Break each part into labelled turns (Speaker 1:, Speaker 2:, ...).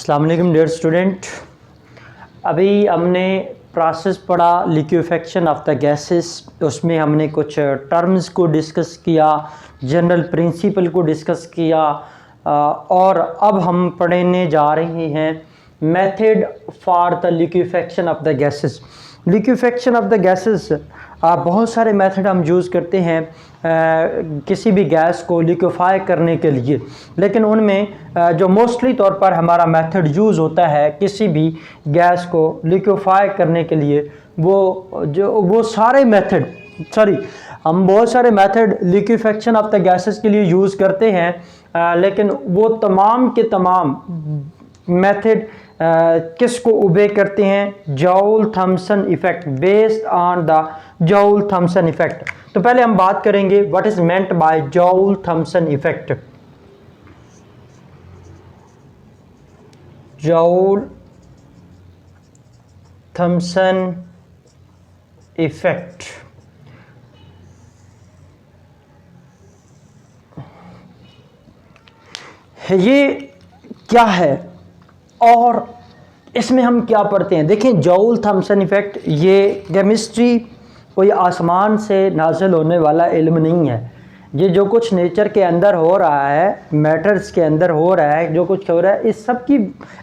Speaker 1: अस्सलाम वालेकुम dear student. अभी हमने प्रोसेस पढ़ा लिक्विफेक्शन ऑफ द गैसेस। उसमें हमने कुछ टर्म्स को डिस्कस किया, जनरल प्रिंसिपल को डिस्कस किया और अब हम पढ़ने जा रहे हैं method for the liquefaction of the gases. Liquefaction of the gases बहुत सारे मेथड हम यूज़ करते हैं किसी भी गैस को लिक्विफाई करने के लिए, लेकिन उनमें जो मोस्टली तौर पर हमारा मेथड यूज़ होता है किसी भी गैस को लिक्विफाई करने के लिए, वो सारे मेथड हम बहुत सारे method liquefaction of the gases के लिए यूज़ करते हैं, लेकिन वो तमाम के तमाम मेथड किसको ओबे करते हैं? Joule Thomson effect, based on the Joule Thomson effect. तो पहले हम बात करेंगे what is meant by Joule Thomson effect. Joule Thomson effect ये क्या है और इसमें हम क्या पढ़ते हैं? देखें, जॉउल-थॉम्सन इफेक्ट ये केमिस्ट्री कोई आसमान से नाजिल होने वाला इल्म नहीं है। ये जो कुछ नेचर के अंदर हो रहा है, मैटर्स के अंदर हो रहा है, जो कुछ हो रहा है, इस सब की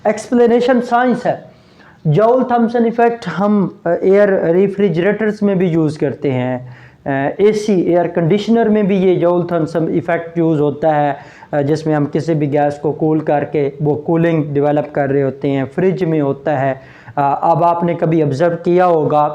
Speaker 1: एक्सप्लेनेशन साइंस है। जॉउल-थॉम्सन इफेक्ट हम एयर रेफ्रिजरेटर्स में भी यूज़ करते हैं, एसी एयर कंडीशनर में भी ये जॉउल-थॉम्सन इफेक्ट यूज़ होता है, जिसमें हम किसी भी गैस को कूल करके वो कूलिंग डेवलप कर रहे होते हैं। फ्रिज में होता है। अब आपने कभी ऑब्ज़र्व किया होगा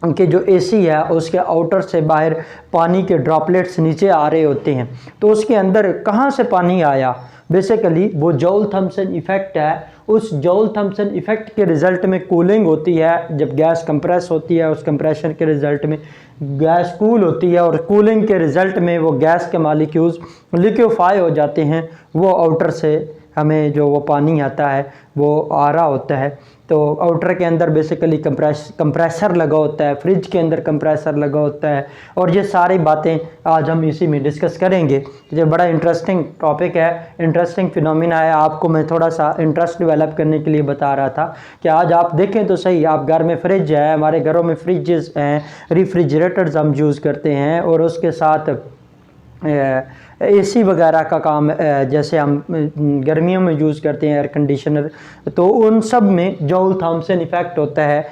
Speaker 1: कि जो एसी है उसके आउटर से बाहर पानी के ड्रॉपलेट्स नीचे आ रहे होते हैं, तो उसके अंदर कहाँ से पानी आया? बेसिकली वो जॉउल-थॉम्सन इफेक्ट है। उस जॉउल-थॉम्सन इफेक्ट के रिज़ल्ट में कूलिंग होती है। जब गैस कंप्रेस होती है, उस कंप्रेशन के रिज़ल्ट में गैस कूल होती है और कूलिंग के रिज़ल्ट में वो गैस के मॉलिक्यूल्स लिक्विफाई हो जाते हैं। वो आउटर से हमें जो वो पानी आता है वो आ रहा होता है। तो आउटर के अंदर बेसिकली कंप्रेसर लगा होता है, फ्रिज के अंदर कंप्रेसर लगा होता है, और ये सारी बातें आज हम इसी में डिस्कस करेंगे। ये बड़ा इंटरेस्टिंग टॉपिक है, इंटरेस्टिंग फिनोमिना है। आपको मैं थोड़ा सा इंटरेस्ट डेवलप करने के लिए बता रहा था कि आज आप देखें तो सही, आप घर में फ्रिज है, हमारे घरों में फ्रिजेस हैं, रेफ्रिजरेटर्स हम यूज़ करते हैं, और उसके साथ एसी वगैरह का काम जैसे हम गर्मियों में यूज़ करते हैं, एयर कंडीशनर, तो उन सब में जॉउल-थॉम्सन इफेक्ट होता है,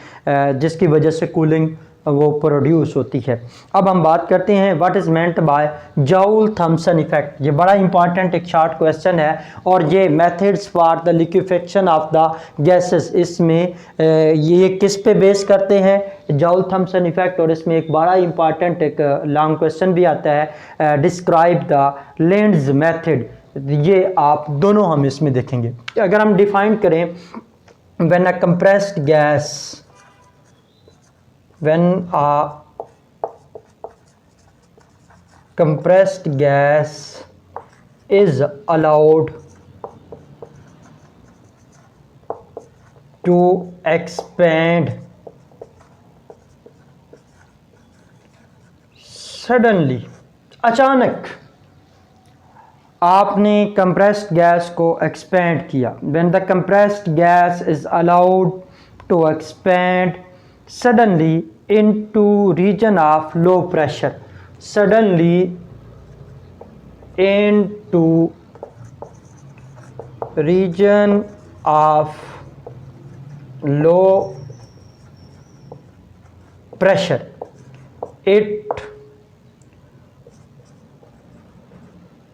Speaker 1: जिसकी वजह से कूलिंग वो प्रोड्यूस होती है। अब हम बात करते हैं what is meant by Joule Thomson effect. ये बड़ा इंपॉर्टेंट एक शॉर्ट क्वेश्चन है, और ये methods for the liquefaction of the gases, इसमें ये किस पे बेस करते हैं? Joule Thomson effect. और इसमें एक बड़ा इंपॉर्टेंट एक लॉन्ग क्वेश्चन भी आता है, डिस्क्राइब द लेंड्स मेथड। ये आप दोनों हम इसमें देखेंगे। अगर हम डिफाइन करें, when a compressed gas, when a compressed gas is allowed to expand suddenly, अचानक आपने कंप्रेस्ड गैस को एक्सपेंड किया। when the compressed gas is allowed to expand suddenly into region of low pressure, suddenly into region of low pressure, it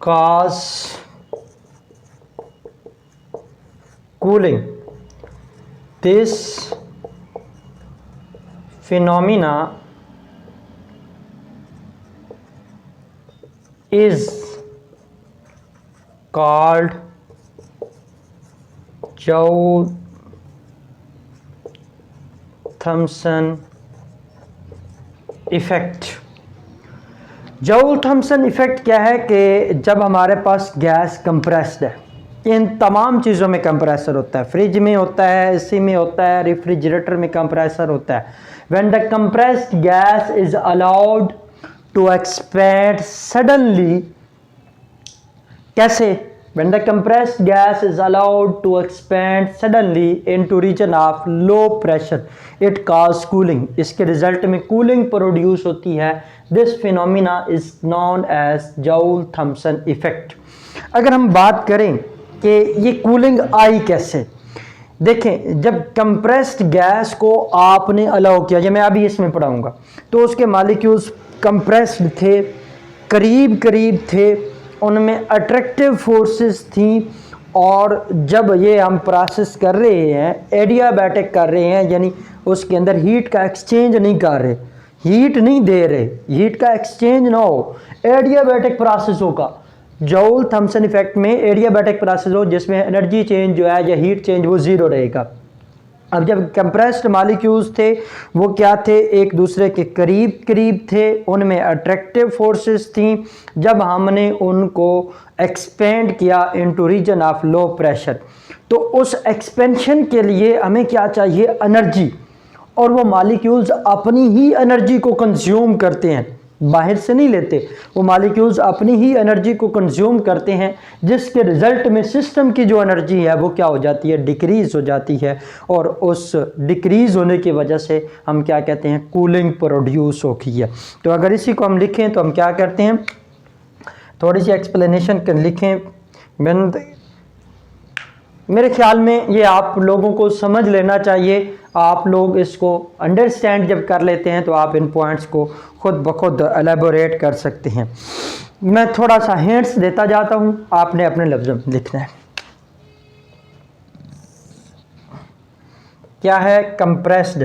Speaker 1: cause cooling. This phenomena is called Joule-Thomson effect. Joule Thomson effect क्या है कि जब हमारे पास gas compressed है, इन तमाम चीज़ों में compressor होता है, फ्रिज में होता है, एसी में होता है, रेफ्रिजरेटर में कंप्रेसर होता है। When the compressed gas is allowed to expand suddenly, कैसे? When the compressed gas is allowed to expand suddenly into region of low pressure, it causes cooling. इसके रिजल्ट में कूलिंग प्रोड्यूस होती है. This phenomena is known as Joule-Thomson effect. अगर हम बात करें कि ये कूलिंग आई कैसे, देखें जब कंप्रेस्ड गैस को आपने अलाउ किया, जब मैं अभी इसमें पढ़ाऊंगा, तो उसके मॉलिक्यूल्स कंप्रेस्ड थे, करीब करीब थे, उनमें अट्रैक्टिव फोर्सेस थी, और जब ये हम प्रोसेस कर रहे हैं, एडियाबैटिक कर रहे हैं, यानी उसके अंदर हीट का एक्सचेंज नहीं कर रहे, हीट नहीं दे रहे, हीट का एक्सचेंज ना हो, एडियाबैटिक प्रोसेस होगा. जॉल थॉमसन इफेक्ट में एडियाबैटिक प्रोसेस हो जिसमें एनर्जी चेंज जो है या हीट चेंज वो ज़ीरो रहेगा. अब जब कंप्रेस्ड मॉलिक्यूल्स थे वो क्या थे, एक दूसरे के करीब करीब थे, उनमें अट्रैक्टिव फोर्सेस थी. जब हमने उनको एक्सपेंड किया into region of low pressure, तो उस एक्सपेंशन के लिए हमें क्या चाहिए, एनर्जी, और वो मॉलिक्यूल्स अपनी ही एनर्जी को कंज्यूम करते हैं, बाहर से नहीं लेते, वो मॉलिक्यूल्स अपनी ही एनर्जी को कंज्यूम करते हैं, जिसके रिजल्ट में सिस्टम की जो एनर्जी है वो क्या हो जाती है, डिक्रीज़ हो जाती है. और उस डिक्रीज़ होने की वजह से हम क्या कहते हैं, कूलिंग प्रोड्यूस होती है. तो अगर इसी को हम लिखें तो हम क्या करते हैं, थोड़ी सी एक्सप्लेनेशन कर लिखें. मेरे ख्याल में ये आप लोगों को समझ लेना चाहिए. आप लोग इसको अंडरस्टैंड जब कर लेते हैं तो आप इन पॉइंट्स को खुद ब खुद एलेबोरेट कर सकते हैं. मैं थोड़ा सा हिंट्स देता जाता हूं, आपने अपने लफ्ज़ों में लिखना है. क्या है कंप्रेस्ड,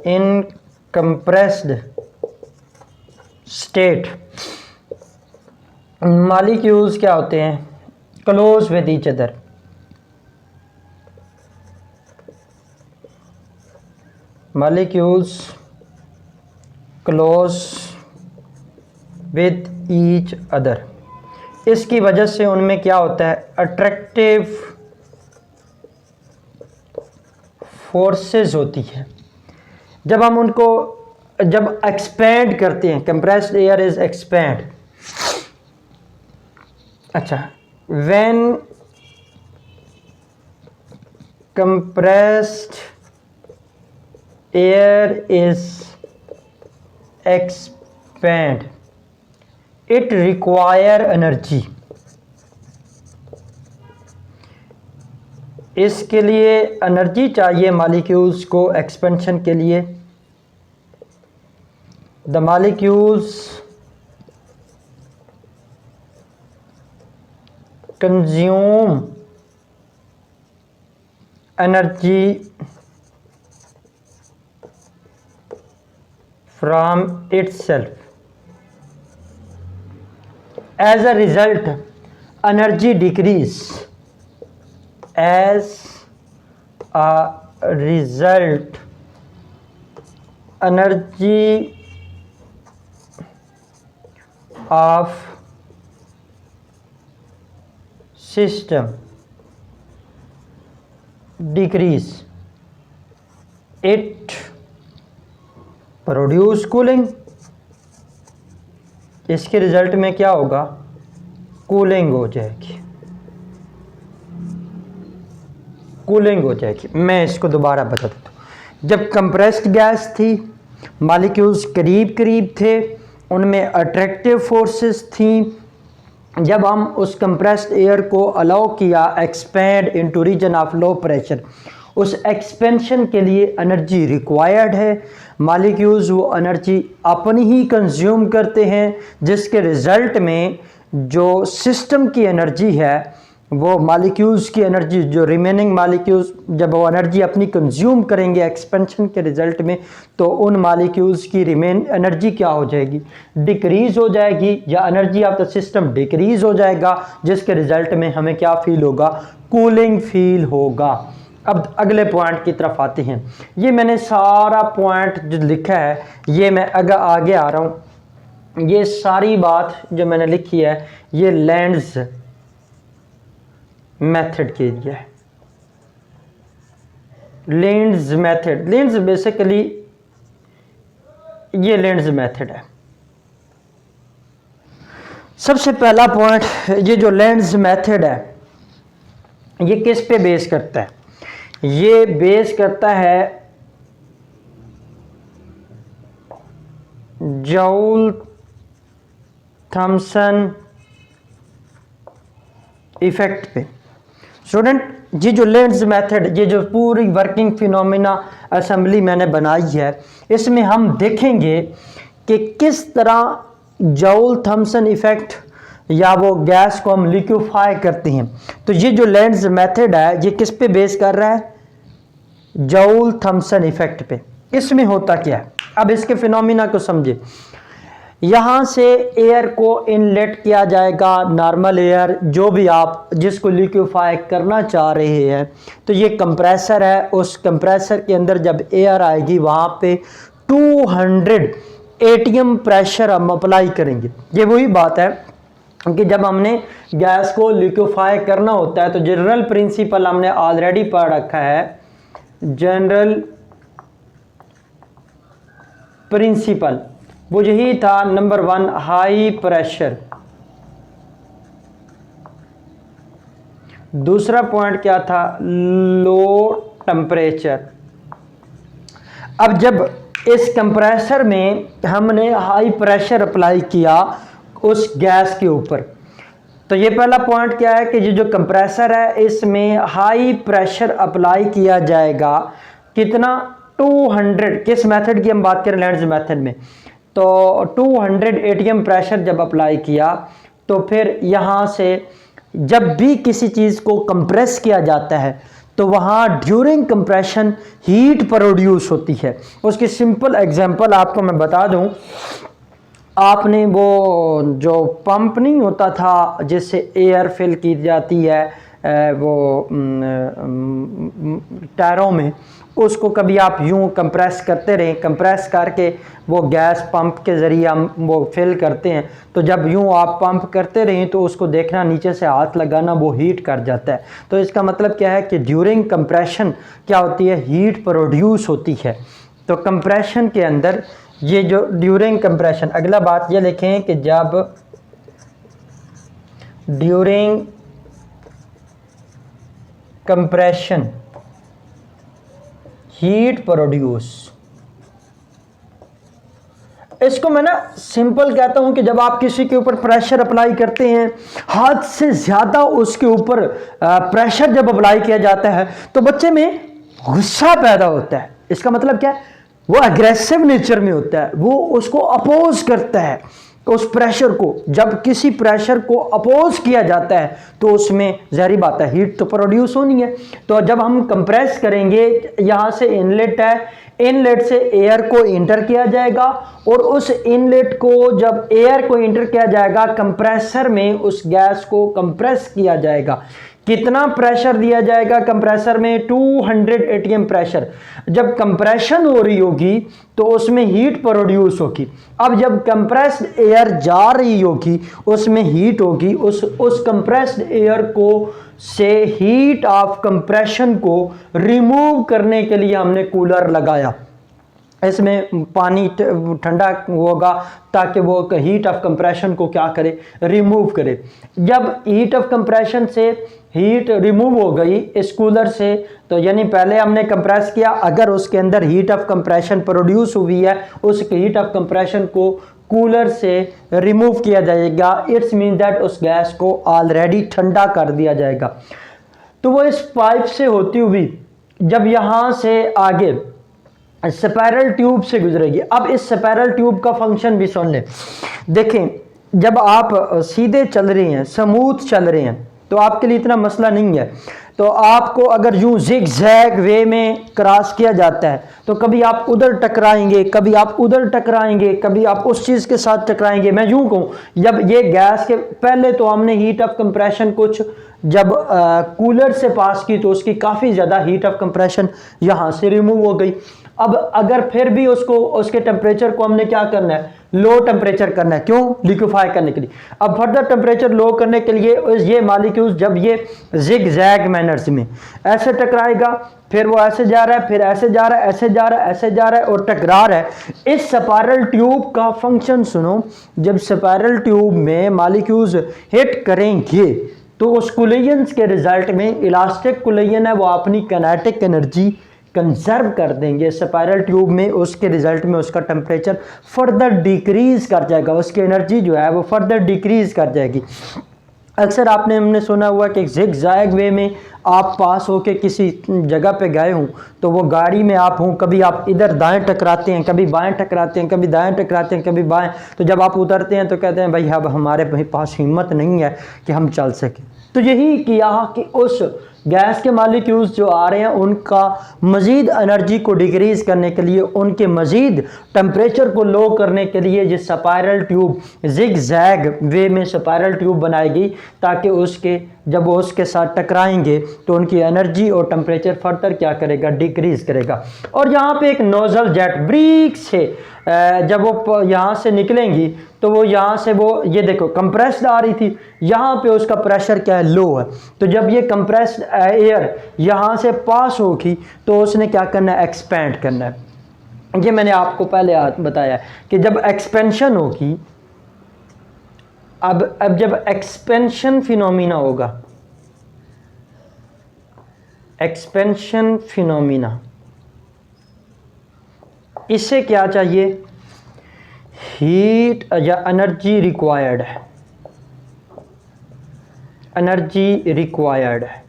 Speaker 1: इन कंप्रेस्ड स्टेट मॉलिक्यूल्स क्या होते हैं, close with each other. Molecules close with each other. इसकी वजह से उनमें क्या होता है, अट्रैक्टिव फोर्सेस होती है. जब हम उनको जब एक्सपेंड करते हैं, कंप्रेस्ड एयर इज एक्सपेंड. अच्छा, when compressed air is expand, it require energy. इसके लिए एनर्जी चाहिए मॉलिक्यूल्स को एक्सपेंशन के लिए. The molecules consume energy from itself. As a result, energy decrease. As a result, energy of system decrease, it produce cooling. इसके result में क्या होगा, कूलिंग हो जाएगी, कूलिंग हो जाएगी. मैं इसको दोबारा बता देता हूँ. जब कंप्रेस्ड गैस थी, मॉलिक्यूल्स करीब करीब थे, उनमें अट्रैक्टिव फोर्सेस थी. जब हम उस कंप्रेस्ड एयर को अलाउ किया expand into region of low pressure, उस एक्सपेंशन के लिए एनर्जी रिक्वायर्ड है. मॉलिक्यूल्स वो एनर्जी अपनी ही कंज्यूम करते हैं, जिसके रिज़ल्ट में जो सिस्टम की एनर्जी है, वो मॉलिक्यूल्स की एनर्जी, जो रिमेनिंग मॉलिक्यूल्स जब वो एनर्जी अपनी कंज्यूम करेंगे एक्सपेंशन के रिज़ल्ट में, तो उन मॉलिक्यूल्स की रिमेन एनर्जी क्या हो जाएगी, डिक्रीज़ हो जाएगी, या energy of the system decrease हो जाएगा, जिसके रिज़ल्ट में हमें क्या फील होगा, कूलिंग फील होगा. अब अगले पॉइंट की तरफ आते हैं. ये मैंने सारा पॉइंट जो लिखा है, ये मैं आगे आ रहा हूँ. ये सारी बात जो मैंने लिखी है, ये लेंड्स मेथड के लिए है. लेंड्स मेथड, लेंड्स बेसिकली ये लेंड्स मेथड है. सबसे पहला पॉइंट, ये जो लेंस मेथड है ये किस पे बेस करता है? ये बेस करता है जूल थॉमसन इफेक्ट पे। स्टूडेंट, ये जो लेंस मेथड, ये जो पूरी वर्किंग फिनोमिना असेंबली मैंने बनाई है, इसमें हम देखेंगे कि किस तरह जूल थॉमसन इफेक्ट या वो गैस को हम लिक्विफाई करते हैं। तो ये जो लेंस मेथड है ये किस पे बेस कर रहा है? जूल थॉमसन इफेक्ट पे। इसमें होता क्या है, अब इसके फिनोमिना को समझे। यहाँ से एयर को इनलेट किया जाएगा, नॉर्मल एयर जो भी आप जिसको लिक्विफाई करना चाह रहे हैं। तो ये कंप्रेसर है, उस कंप्रेसर के अंदर जब एयर आएगी वहाँ पे 200 एटीएम प्रेशर हम अप्लाई करेंगे। ये वही बात है कि जब हमने गैस को लिक्विफाई करना होता है तो जनरल प्रिंसिपल हमने ऑलरेडी पढ़ रखा है। जनरल प्रिंसिपल वो यही था, नंबर 1 हाई प्रेशर, दूसरा पॉइंट क्या था? Low temperature. अब जब इस कंप्रेसर में हमने हाई प्रेशर अप्लाई किया उस गैस के ऊपर, तो ये पहला पॉइंट क्या है कि ये जो कंप्रेसर है इसमें हाई प्रेशर अप्लाई किया जाएगा। कितना? 200। किस मेथड की हम बात करें? लेंस मेथड में। तो 200 एटीएम प्रेशर जब अप्लाई किया तो फिर यहाँ से जब भी किसी चीज़ को कंप्रेस किया जाता है तो वहाँ ड्यूरिंग कंप्रेशन हीट प्रोड्यूस होती है। उसकी सिंपल एग्जांपल आपको मैं बता दूँ। आपने वो जो पंप नहीं होता था जिससे एयर फिल की जाती है वो टायरों में, उसको कभी आप यूं कंप्रेस करते रहें, कंप्रेस करके वो गैस पंप के ज़रिए हम वो फिल करते हैं। तो जब यूं आप पंप करते रहें तो उसको देखना, नीचे से हाथ लगाना, वो हीट कर जाता है। तो इसका मतलब क्या है कि ड्यूरिंग कंप्रेशन क्या होती है? हीट प्रोड्यूस होती है। तो कंप्रेशन के अंदर ये जो ड्यूरिंग कंप्रेशन, अगला बात ये लिखें कि जब ड्यूरिंग कंप्रेशन हीट प्रोड्यूस, इसको मैं ना सिंपल कहता हूं कि जब आप किसी के ऊपर प्रेशर अप्लाई करते हैं, हद से ज्यादा उसके ऊपर प्रेशर जब अप्लाई किया जाता है तो बच्चे में गुस्सा पैदा होता है। इसका मतलब क्या है? वो अग्रेसिव नेचर में होता है, वो उसको अपोज करता है उस प्रेशर को। जब किसी प्रेशर को अपोज किया जाता है तो उसमें ज़ाहिर बात है हीट तो प्रोड्यूस होनी है। तो जब हम कंप्रेस करेंगे, यहाँ से इनलेट है, इनलेट से एयर को इंटर किया जाएगा और उस इनलेट को जब एयर को इंटर किया जाएगा कंप्रेसर में, उस गैस को कंप्रेस किया जाएगा। कितना प्रेशर दिया जाएगा कंप्रेसर में? 200 एटीएम प्रेशर। जब कंप्रेशन हो रही होगी तो उसमें हीट प्रोड्यूस होगी। अब जब कंप्रेस्ड एयर जा रही होगी उसमें हीट होगी। उस कंप्रेस्ड एयर को से हीट ऑफ कंप्रेशन को रिमूव करने के लिए हमने कूलर लगाया। इसमें पानी ठंडा होगा ताकि वो हीट ऑफ कंप्रेशन को क्या करे? रिमूव करे। जब हीट ऑफ कंप्रेशन से हीट रिमूव हो गई इस कूलर से, तो यानी पहले हमने कंप्रेस किया, अगर उसके अंदर हीट ऑफ कंप्रेशन प्रोड्यूस हुई है उस हीट ऑफ कंप्रेशन को कूलर से रिमूव किया जाएगा। इट्स मीन दैट उस गैस को ऑलरेडी ठंडा कर दिया जाएगा। तो वो इस पाइप से होती हुई जब यहाँ से आगे स्पाइरल ट्यूब से गुजरेगी। अब इस स्पाइरल ट्यूब का फंक्शन भी सुन लें। देखें, जब आप सीधे चल रहे हैं, स्मूथ चल रहे हैं, तो आपके लिए इतना मसला नहीं है। तो आपको अगर यूं जिग जैग वे में क्रॉस किया जाता है तो कभी आप उधर टकराएंगे, कभी आप उधर टकराएंगे, कभी आप उस चीज़ के साथ टकराएंगे। मैं यूं कहूँ, जब ये गैस के पहले तो हमने हीट ऑफ कंप्रेशन कुछ जब कूलर से पास की तो उसकी काफ़ी ज़्यादा हीट ऑफ कंप्रेशन यहाँ से रिमूव हो गई। अब अगर फिर भी उसको उसके टेम्परेचर को हमने क्या करना है, लो टेम्परेचर करना है, क्यों, लिक्विफाई करने के लिए। अब फर्दर टेम्परेचर लो करने के लिए ये मॉलिक्यूल्स जब ये जिग जैग मैनर्स में ऐसे टकराएगा, फिर वो ऐसे जा रहा है, फिर ऐसे जा रहा है, ऐसे जा रहा है, ऐसे जा रहा है और टकरा रहा है। इस स्पाइरल ट्यूब का फंक्शन सुनो, जब स्पाइरल ट्यूब में मॉलिक्यूल्स हिट करेंगे तो उस कोलिजन्स के रिजल्ट में इलास्टिक कोलिजन है वो अपनी काइनेटिक एनर्जी कंजर्व कर देंगे स्पाइरल ट्यूब में, उसके रिजल्ट में उसका टेम्परेचर फर्दर डिक्रीज कर जाएगा, उसकी एनर्जी जो है वो फर्दर डिक्रीज कर जाएगी। अक्सर आपने हमने सुना हुआ कि जिग जैग वे में आप पास होके किसी जगह पे गए हों तो वो गाड़ी में आप हों, कभी आप इधर दाएं टकराते हैं, कभी बाएं टकराते हैं, कभी दाएं टकराते हैं, कभी बाएं, तो जब आप उतरते हैं तो कहते हैं भाई अब हमारे पास हिम्मत नहीं है कि हम चल सकें। तो यही किया कि उस गैस के मॉलिक्यूल्स जो आ रहे हैं उनका मज़ीद एनर्जी को डिक्रीज़ करने के लिए, उनके मज़ीद टेम्परेचर को लो करने के लिए ये स्पाइरल ट्यूब जिग जैग वे में स्पाइरल ट्यूब बनाएगी ताकि उसके जब वो उसके साथ टकराएंगे तो उनकी एनर्जी और टेम्परेचर फर्दर क्या करेगा, डिक्रीज़ करेगा। और यहाँ पे एक नोज़ल जेट ब्रिक से जब वो यहाँ से निकलेंगी तो वो यहाँ से वो ये देखो कंप्रेस्ड आ रही थी, यहाँ पे उसका प्रेशर क्या है, लो है। तो जब ये कंप्रेस्ड एयर यहाँ से पास होगी तो उसने क्या करना है, एक्सपेंड करना है। ये मैंने आपको पहले बताया कि जब एक्सपेंशन होगी, अब जब एक्सपेंशन फिनोमिना होगा, एक्सपेंशन फिनोमिना, इससे क्या चाहिए, हीट या एनर्जी रिक्वायर्ड है, एनर्जी रिक्वायर्ड है।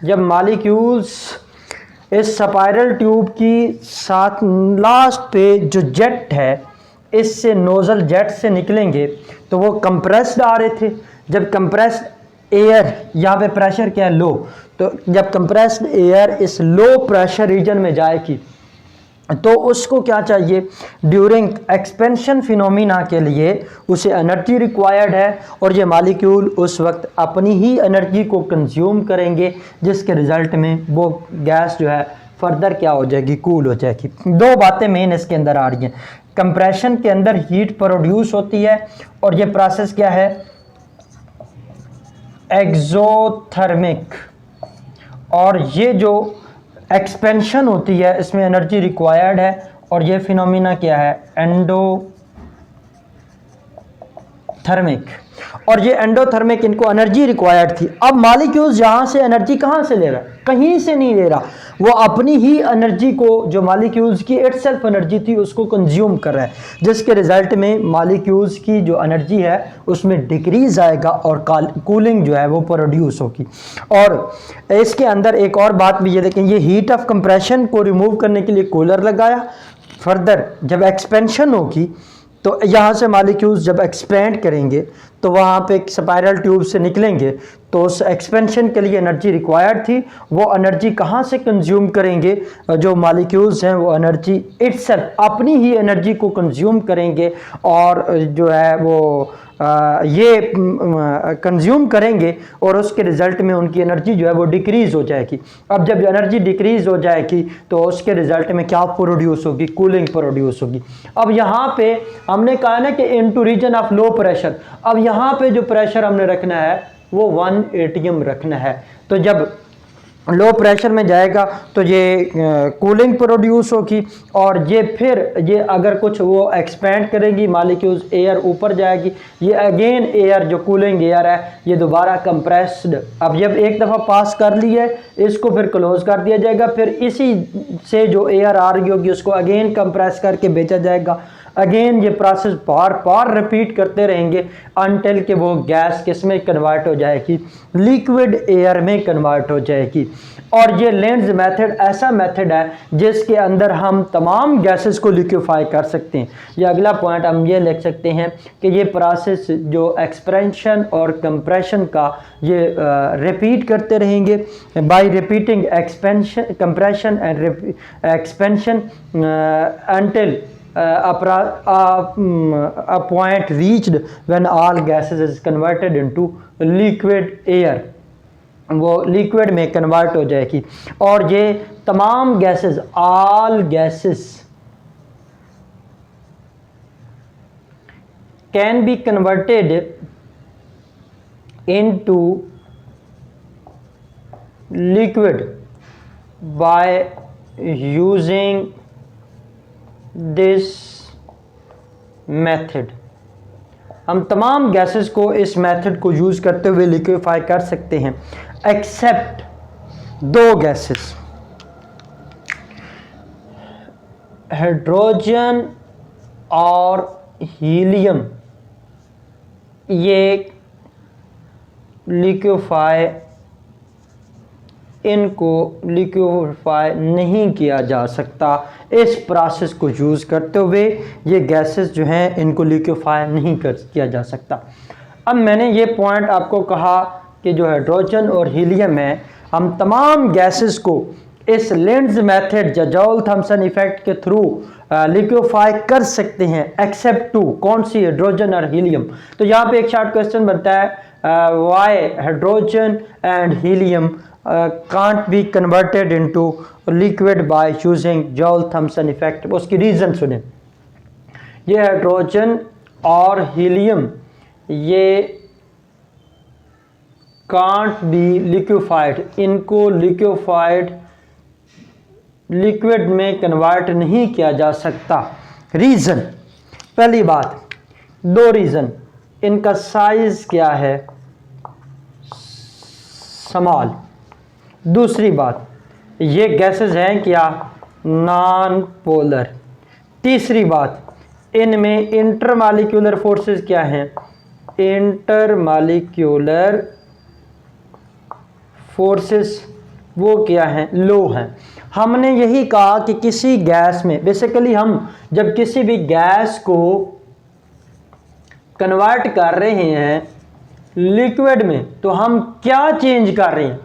Speaker 1: जब मॉलिक्यूल्स इस स्पाइरल ट्यूब की साथ लास्ट पे जो जेट है इससे नोजल जेट से निकलेंगे तो वो कंप्रेस्ड आ रहे थे। जब कंप्रेस्ड एयर, यहाँ पे प्रेशर क्या है, लो, तो जब कंप्रेस्ड एयर इस लो प्रेशर रीजन में जाएगी तो उसको क्या चाहिए, ड्यूरिंग एक्सपेंशन फिनोमिना के लिए उसे एनर्जी रिक्वायर्ड है और ये मॉलिक्यूल उस वक्त अपनी ही एनर्जी को कंज्यूम करेंगे जिसके रिजल्ट में वो गैस जो है फर्दर क्या हो जाएगी, कूल हो जाएगी। दो बातें मेन इसके अंदर आ रही हैं, कंप्रेशन के अंदर हीट प्रोड्यूस होती है और ये प्रोसेस क्या है, एक्सोथर्मिक, और ये जो एक्सपेंशन होती है इसमें एनर्जी रिक्वायर्ड है और ये फिनोमिना क्या है, एंडोथर्मिक। और ये एंडोथर्मिक, इनको एनर्जी रिक्वायर्ड थी। अब मॉलिक्यूल्स यहाँ से एनर्जी कहाँ से ले रहा है, कहीं से नहीं ले रहा, वो अपनी ही एनर्जी को, जो मॉलिक्यूल्स की इटसेल्फ एनर्जी थी उसको कंज्यूम कर रहा है, जिसके रिजल्ट में मॉलिक्यूल्स की जो एनर्जी है उसमें डिक्रीज आएगा और कूलिंग जो है वो प्रोड्यूस होगी। और इसके अंदर एक और बात भी ये देखें, ये हीट ऑफ कंप्रेशन को रिमूव करने के लिए कूलर लगाया। फर्दर जब एक्सपेंशन होगी तो यहाँ से मॉलिक्यूल्स जब एक्सपेंड करेंगे तो वहाँ पे एक स्पाइरल ट्यूब से निकलेंगे तो उस एक्सपेंशन के लिए एनर्जी रिक्वायर्ड थी, वो एनर्जी कहाँ से कंज्यूम करेंगे, जो मॉलिक्यूल्स हैं वो एनर्जी इटसेल्फ अपनी ही एनर्जी को कंज्यूम करेंगे और जो है वो ये कंज्यूम करेंगे और उसके रिज़ल्ट में उनकी एनर्जी जो है वो डिक्रीज़ हो जाएगी। अब जब एनर्जी डिक्रीज़ हो जाएगी तो उसके रिज़ल्ट में क्या प्रोड्यूस होगी, कूलिंग प्रोड्यूस होगी। अब यहाँ पे हमने कहा ना कि into region of low pressure, अब यहाँ पे जो प्रेशर हमने रखना है वो 1 atm रखना है। तो जब लो प्रेशर में जाएगा तो ये कूलिंग प्रोड्यूस होगी और ये फिर ये अगर कुछ वो एक्सपेंड करेगी मॉलिक्यूल्स, एयर ऊपर जाएगी, ये अगेन एयर जो कूलिंग एयर है ये दोबारा कंप्रेस्ड, अब जब एक दफ़ा पास कर ली है इसको फिर क्लोज कर दिया जाएगा, फिर इसी से जो एयर आ रही होगी उसको अगेन कंप्रेस करके बेचा जाएगा। अगेन ये प्रोसेस बार बार रिपीट करते रहेंगे अनटिल कि वो गैस किस में कन्वर्ट हो जाएगी, लिक्विड एयर में कन्वर्ट हो जाएगी। और ये लेंज मेथड ऐसा मेथड है जिसके अंदर हम तमाम गैसेस को लिक्विफाई कर सकते हैं। ये अगला पॉइंट हम ये लिख सकते हैं कि ये प्रोसेस जो एक्सपेंशन और कंप्रेशन का ये रिपीट करते रहेंगे bye repeating expansion, compression and expansion until a point reached when all gases is converted into liquid air। वो लिक्विड में कन्वर्ट हो जाएगी। और ये तमाम gases, all gases can be converted into liquid by using this method. हम तमाम gases को इस मेथड को यूज़ करते हुए लिक्विफाई कर सकते हैं, एक्सेप्ट दो गैसेस, हाइड्रोजन और हीलियम। ये लिक्विफाई, इनको लिक्विफाई नहीं किया जा सकता। इस प्रोसेस को यूज़ करते हुए ये गैसेस जो हैं इनको लिक्विफाई नहीं किया जा सकता। अब मैंने ये पॉइंट आपको कहा कि जो हाइड्रोजन और हीलियम है, हम तमाम गैसेस को इस लेंज मेथड या जॉल थॉम्सन इफेक्ट के थ्रू लिक्विफाई कर सकते हैं, एक्सेप्ट टू कौन सी, हाइड्रोजन और हीलियम। तो यहाँ पे एक शॉर्ट क्वेश्चन बनता है, Y hydrogen and helium can't be converted into liquid by using Joule-Thomson effect। उसकी रीज़न सुने। ये हाइड्रोजन और हीलियम ये can't be liquefied, इनको लिक्विफाइड लिक्विड में कन्वर्ट नहीं किया जा सकता। रीज़न, पहली बात, दो रीज़न, इनका साइज क्या है, स्मॉल। दूसरी बात, ये गैसेस हैं क्या, नॉन पोलर। तीसरी बात, इनमें इंटरमॉलिक्यूलर फोर्सेस क्या हैं, इंटरमॉलिक्यूलर फोर्सेस वो क्या हैं, लो हैं। हमने यही कहा कि किसी गैस में, बेसिकली हम जब किसी भी गैस को कन्वर्ट कर रहे हैं लिक्विड में, तो हम क्या चेंज कर रहे हैं,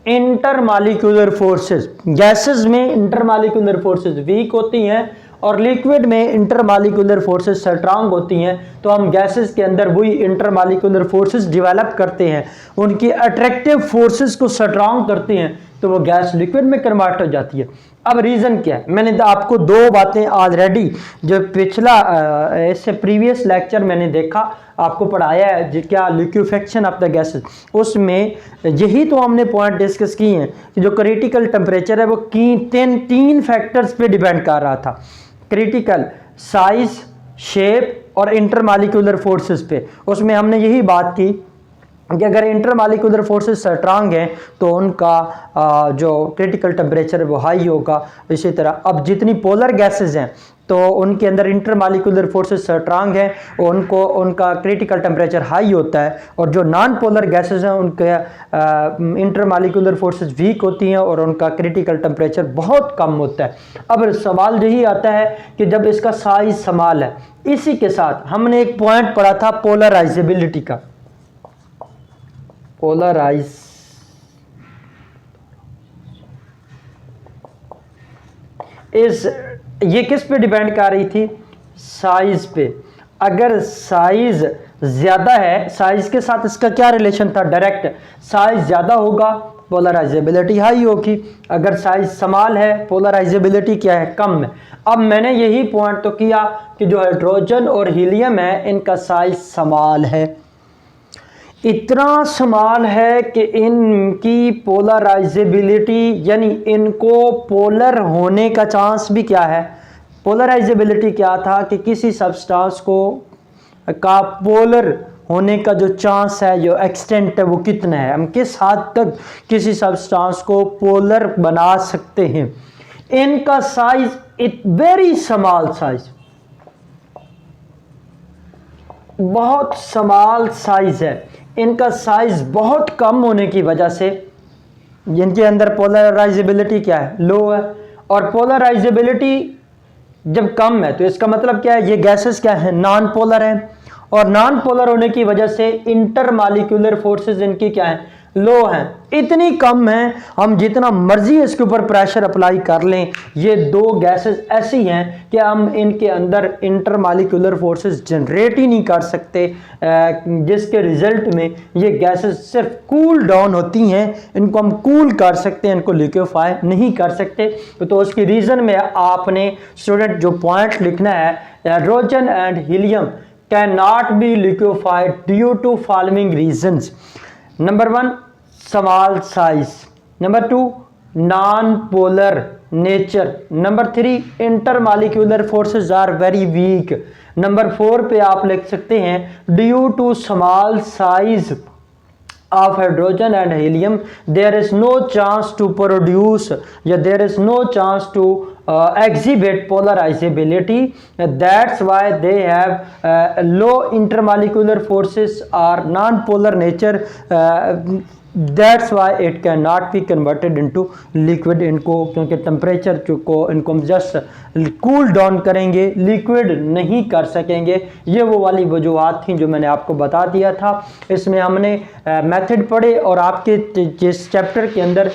Speaker 1: इंटरमॉलिक्यूलर फोर्सेस। गैसेस में इंटरमॉलिक्यूलर फोर्सेस वीक होती हैं और लिक्विड में इंटरमॉलिक्यूलर फोर्सेस स्ट्रांग होती हैं। तो हम गैसेस के अंदर वही इंटरमॉलिक्यूलर फोर्सेस डेवलप करते हैं, उनकी अट्रैक्टिव फोर्सेस को स्ट्रांग करते हैं, तो वो गैस लिक्विड में कन्वर्ट हो जाती है। अब रीज़न क्या है, मैंने आपको दो बातें ऑलरेडी जो पिछला इससे प्रीवियस लेक्चर मैंने देखा, आपको पढ़ाया है क्या, लिक्विफेक्शन ऑफ द गैसेस, उसमें यही तो हमने पॉइंट डिस्कस किए हैं कि जो क्रिटिकल टेम्परेचर है वो तीन फैक्टर्स पे डिपेंड कर रहा था, क्रिटिकल, साइज, शेप और इंटरमॉलिक्यूलर फोर्सेस पे। उसमें हमने यही बात की कि अगर इंटरमॉलिक्यूलर फोर्सेस स्ट्रांग हैं तो उनका जो क्रिटिकल टेम्परेचर है वो हाई होगा। इसी तरह अब जितनी पोलर गैसेस हैं तो उनके अंदर इंटरमॉलिक्यूलर फोर्सेस स्ट्रांग हैं, उनका क्रिटिकल टेम्परेचर हाई होता है, और जो नॉन पोलर गैसेस हैं उनके इंटरमॉलिक्यूलर फोर्सेस वीक होती हैं और उनका क्रिटिकल टेम्परेचर बहुत कम होता है। अब सवाल यही आता है कि जब इसका साइज स्मॉल है, इसी के साथ हमने एक पॉइंट पढ़ा था पोलराइजेबिलिटी का, पोलराइज ये किस पे डिपेंड कर रही थी, साइज पे। अगर साइज ज्यादा है, साइज के साथ इसका क्या रिलेशन था, डायरेक्ट, साइज ज्यादा होगा पोलराइजेबिलिटी हाई होगी, अगर साइज स्मॉल है पोलराइजेबिलिटी क्या है, कम है। अब मैंने यही पॉइंट तो किया कि जो हाइड्रोजन और हीलियम है इनका साइज स्मॉल है, इतना स्मॉल है कि इनकी पोलराइजेबिलिटी यानी इनको पोलर होने का चांस भी क्या है। पोलराइजेबिलिटी क्या था कि किसी सब्सटेंस को का पोलर होने का जो चांस है, जो एक्सटेंट है, वो कितना है, हम किस हद तक किसी सब्सटेंस को पोलर बना सकते हैं। इनका size it very small size, बहुत स्मॉल साइज है। इनका साइज बहुत कम होने की वजह से इनके अंदर पोलराइजेबिलिटी क्या है, लो है। और पोलराइजेबिलिटी जब कम है तो इसका मतलब क्या है, ये गैसेस क्या है, नॉन पोलर हैं, और नॉन पोलर होने की वजह से इंटरमॉलिक्यूलर फोर्सेस इनकी क्या है, लो हैं, इतनी कम हैं, हम जितना मर्जी इसके ऊपर प्रेशर अप्लाई कर लें, ये दो गैसेस ऐसी हैं कि हम इनके अंदर इंटरमालिक्यूलर फोर्सेस जनरेट ही नहीं कर सकते, जिसके रिजल्ट में ये गैसेस सिर्फ कूल डाउन होती हैं। इनको हम कूल कर सकते हैं, इनको लिक्विफाई नहीं कर सकते। तो उसकी रीज़न में आपने स्टूडेंट जो पॉइंट लिखना है, hydrogen and helium can not be liquefied due to following reasons. Number 1 small size, number 2 non polar nature, number 3 intermolecular forces are very weak, number 4 पे आप लिख सकते हैं due to small size of hydrogen and helium there is no chance to produce, there is no chance to exhibit polarizability, that's why they have low intermolecular forces or non-polar nature, that's why it cannot be converted into liquid। इनको क्योंकि temperature को इनको हम just cool down करेंगे, liquid नहीं कर सकेंगे। ये वो वाली वजूहत थी जो मैंने आपको बता दिया था। इसमें हमने मेथड पढ़े और आपके जिस चैप्टर के अंदर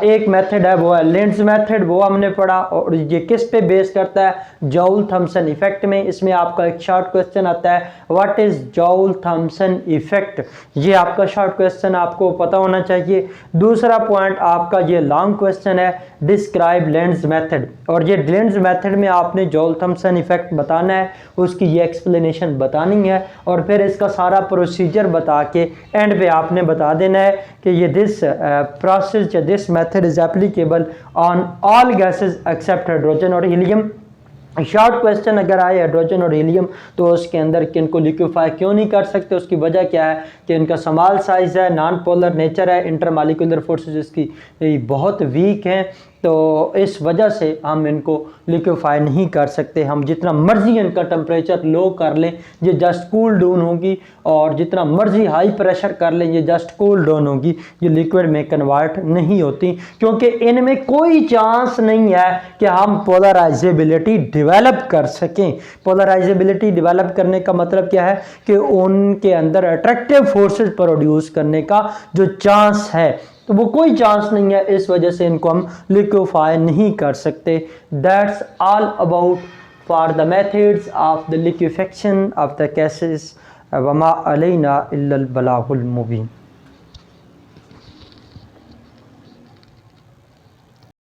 Speaker 1: एक मेथड है वो है लेंज़ मेथड, वो हमने पढ़ा और ये किस पे बेस करता है, जॉउल थॉमसन इफेक्ट में। इसमें आपका एक शॉर्ट क्वेश्चन आता है व्हाट इज जॉउल थॉमसन इफेक्ट, ये आपका शॉर्ट क्वेश्चन आपको पता होना चाहिए। दूसरा पॉइंट आपका ये लॉन्ग क्वेश्चन है डिस्क्राइब लेंज़ मेथड, और ये लेंज़ मेथड में आपने जॉउल थॉमसन इफेक्ट बताना है, उसकी ये एक्सप्लेनेशन बतानी है और फिर इसका सारा प्रोसीजर बता के एंड पे आपने बता देना है कि ये दिस प्रोसेस या this method is applicable on all gases except hydrogen और हीलियम। शॉर्ट क्वेश्चन अगर आए हाइड्रोजन और हीलियम तो उसके अंदर कि इनको लिक्विफाई क्यों नहीं कर सकते, उसकी वजह क्या है कि इनका स्मॉल साइज है, नॉन पोलर नेचर है, इंटरमॉलिक्यूलर फोर्सेस इसकी बहुत वीक हैं, तो इस वजह से हम इनको लिक्विफाई नहीं कर सकते। हम जितना मर्जी इनका टेम्परेचर लो कर लें ये जस्ट कूल डाउन होगी, और जितना मर्जी हाई प्रेशर कर लें ये जस्ट कूल डाउन होगी, ये लिक्विड में कन्वर्ट नहीं होती, क्योंकि इनमें कोई चांस नहीं है कि हम पोलराइजेबिलिटी डेवलप कर सकें। पोलराइजेबिलिटी डेवलप करने का मतलब क्या है कि उनके अंदर अट्रैक्टिव फोर्सेस प्रोड्यूस करने का जो चांस है तो वो कोई चांस नहीं है, इस वजह से इनको हम लिक्विफाई नहीं कर सकते। That's all about for the methods of the liquefaction of the gases. Verma Alaina इल्लल बलागुल Mubeen.